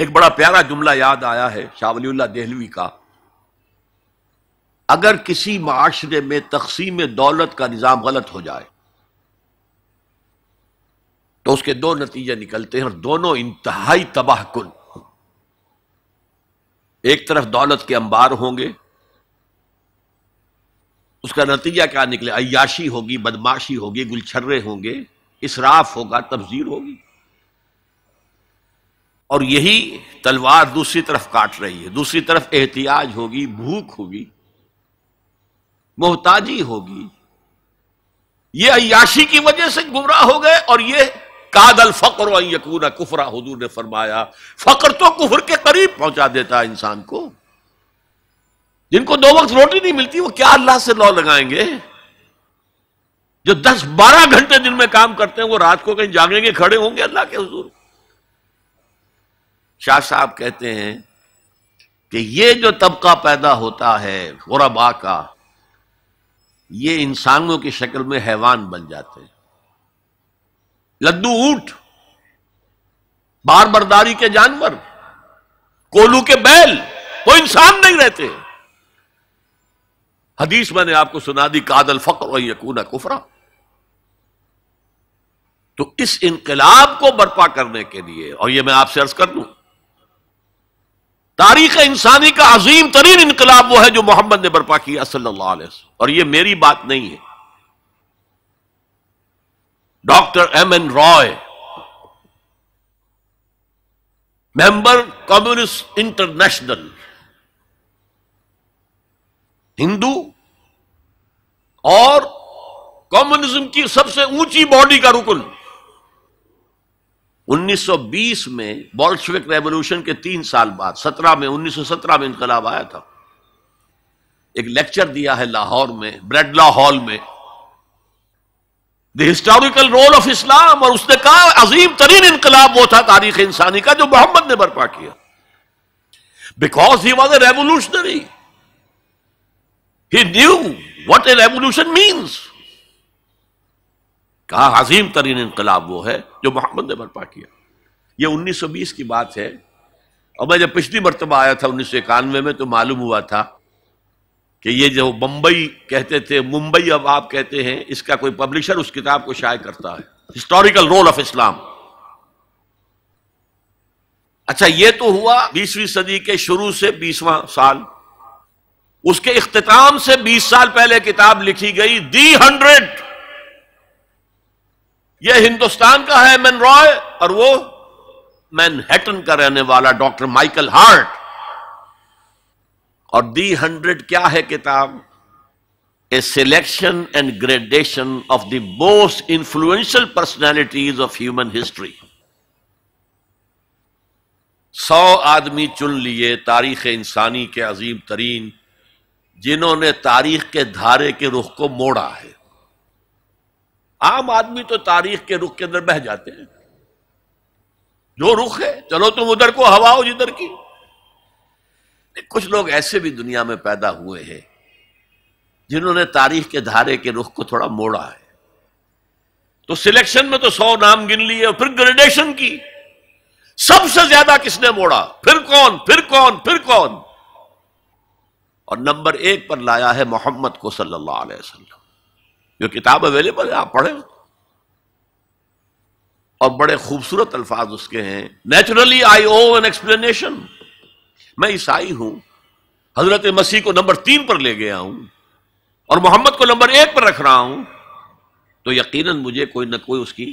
ایک بڑا پیارا جملہ یاد آیا ہے شاہ ولی اللہ دہلوی کا، اگر کسی معاشرے میں تقسیم دولت کا نظام غلط ہو جائے تو اس کے دو نتیجے نکلتے ہیں اور دونوں انتہائی تباہ کن۔ ایک طرف دولت کے انبار ہوں گے، اس کا نتیجہ کیا نکلے؟ عیاشی ہوگی، بدماشی ہوگی، گلچھرے ہوں گے، اسراف ہوگا، تبذیر ہوگی، اور یہی تلوار دوسری طرف کاٹ رہی ہے۔ دوسری طرف احتیاج ہوگی، بھوک ہوگی، محتاجی ہوگی۔ یہ عیاشی کی وجہ سے گمراہ ہو گئے، اور یہ کاد الفقر ان یکون کفرا، حضور نے فرمایا فقر تو کفر کے قریب پہنچا دیتا ہے انسان کو۔ جن کو 2 وقت روٹی نہیں ملتی وہ کیا اللہ سے لو لگائیں گے؟ جو 10-12 گھنٹے دن میں کام کرتے ہیں وہ رات کو کہیں جاگیں گے، کھڑے ہوں گے اللہ کے حضور؟ شاہ صاحب کہتے ہیں کہ یہ جو طبقہ پیدا ہوتا ہے غرباء کا، یہ انسانوں کی شکل میں حیوان بن جاتے ہیں، لدو اونٹ، بار برداری کے جانور، کولو کے بیل، وہ انسان نہیں رہتے۔ حدیث میں نے آپ کو سنا دی، کاد الفقر ان یکون کفرا۔ تو اس انقلاب کو برپا کرنے کے لیے، اور یہ میں آپ سے عرض کر دوں، تاریخ انسانی کا عظیم ترین انقلاب وہ ہے جو محمد نے برپا کیا صلی اللہ علیہ وسلم، اور یہ میری بات نہیں ہے۔ ڈاکٹر ایم این رائے، ممبر کمیونسٹ انٹرنیشنل، ہندو اور کمیونزم کی سب سے اونچی باڈی کا رکن، 1920 میں بولشوک ریولوشن کے 3 سال بعد 1917 میں انقلاب آیا تھا، ایک لیکچر دیا ہے لاہور میں، بریڈلا ہال میں، دی ہسٹوریکل رول آف اسلام، اور اس نے کہا عظیم ترین انقلاب وہ تھا تاریخ انسانی کا جو محمد نے برپا کیا، because he was a revolutionary, he knew what a revolution means. کہا عظیم ترین انقلاب وہ ہے جو محمد نے برپا کیا۔ یہ 1920 کی بات ہے، اور میں جب پچھلی مرتبہ آیا تھا 1991 میں تو معلوم ہوا تھا کہ یہ جو بمبئی کہتے تھے، ممبئی اب آپ کہتے ہیں، اس کا کوئی پبلشر اس کتاب کو شائع کرتا ہے، ہسٹوریکل رول آف اسلام۔ اچھا، یہ تو ہوا 20ویں صدی کے شروع سے 20واں سال، اس کے اختتام سے 20 سال پہلے کتاب لکھی گئی دی 100، یہ ہندوستان کا ہے مین رائے، اور وہ مینہٹن کا رہنے والا ڈاکٹر مائیکل ہارٹ۔ اور دی 100 کیا ہے کتاب؟ A selection and gradation of the most influential personalities of human history. 100 آدمی چن لیے تاریخ انسانی کے عظیم ترین، جنہوں نے تاریخ کے دھارے کے رخ کو موڑا ہے۔ عام آدمی تو تاریخ کے رخ کے اندر بہہ جاتے ہیں، جو رخ ہے چلو تم ادھر کو ہوا ہو جدھر کی۔ کچھ لوگ ایسے بھی دنیا میں پیدا ہوئے ہیں جنہوں نے تاریخ کے دھارے کے رخ کو تھوڑا موڑا ہے۔ تو سلیکشن میں تو 100 نام گن لیے، اور پھر گریڈیشن کی، سب سے زیادہ کس نے موڑا، پھر کون، پھر کون، پھر کون، اور نمبر 1 پر لایا ہے محمد کو صلی اللہ علیہ وسلم۔ جو کتاب اویلیبل ہے آپ پڑھیں، اور بڑے خوبصورت الفاظ اس کے ہیں۔ Naturally I O an explanation, میں عیسائی ہوں، حضرت مسیح کو نمبر 3 پر لے گیا ہوں اور محمد کو نمبر 1 پر رکھ رہا ہوں، تو یقیناً مجھے کوئی نہ کوئی اس کی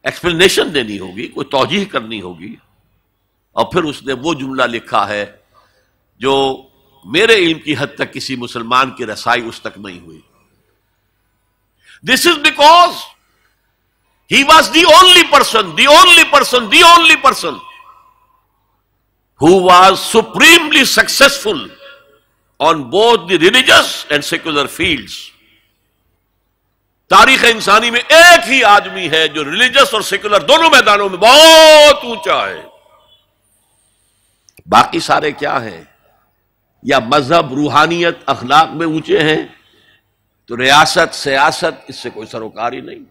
ایکسپلینیشن دینی ہوگی، کوئی توجیہ کرنی ہوگی۔ اور پھر اس نے وہ جملہ لکھا ہے جو میرے علم کی حد تک کسی مسلمان کی رسائی اس تک نہیں ہوئی۔ This is because he was the only person who was supremely successful on both the religious and secular fields. تاریخ انسانی میں ایک ہی آدمی ہے جو ریلیجس اور سیکولر دونوں میدانوں میں بہت اونچا ہے۔ باقی سارے کیا ہیں؟ یا مذہب، روحانیت، اخلاق میں اونچے ہیں، تو ریاست، سیاست، اس سے کوئی سروکار ہی نہیں۔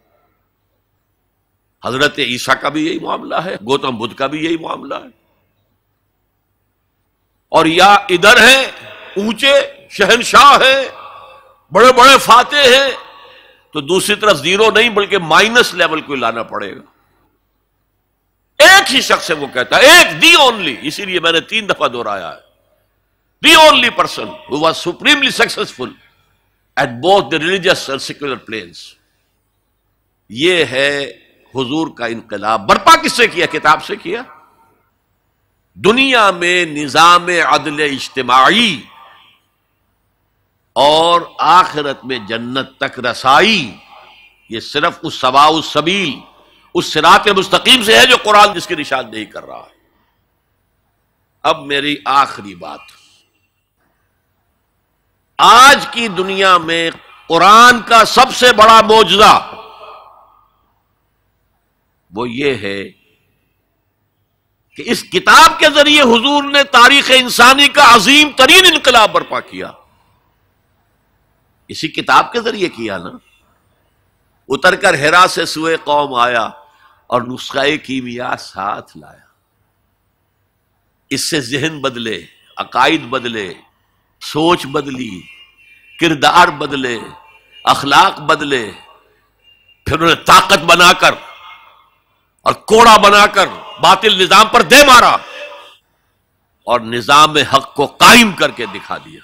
حضرت عیسیٰ کا بھی یہی معاملہ ہے، گوتم بدھ کا بھی یہی معاملہ ہے۔ اور یا ادھر ہیں اونچے شہنشاہ ہیں، بڑے بڑے فاتح ہیں، تو دوسری طرف زیرو نہیں بلکہ مائنس لیول کو لانا پڑے گا۔ ایک ہی شخص ہے وہ کہتا ہے، ایک دی اونلی، اسی لیے میں نے 3 دفعہ دہرایا ہے، the only person who was supremely successful at both the religious and secular planes۔ یہ ہے حضور کا انقلاب۔ برپا کس سے کیا؟ کتاب سے کیا۔ دنیا میں نظام عدل اجتماعی اور آخرت میں جنت تک رسائی، یہ صرف اس سواء السبیل، اس صراط مستقیم سے ہے جو قرآن جس کی نشاندہی کر رہا ہے۔ اب میری آخری بات، آج کی دنیا میں قرآن کا سب سے بڑا معجزہ وہ یہ ہے کہ اس کتاب کے ذریعے حضور نے تاریخ انسانی کا عظیم ترین انقلاب برپا کیا۔ اسی کتاب کے ذریعے کیا نا، اتر کر حرا سے سوئے قوم آیا اور نسخہ کیمیا ساتھ لایا۔ اس سے ذہن بدلے، عقائد بدلے، سوچ بدلی، کردار بدلے، اخلاق بدلے، پھر انہیں طاقت بنا کر اور کوڑا بنا کر باطل نظام پر دے مارا اور نظام حق کو قائم کر کے دکھا دیا۔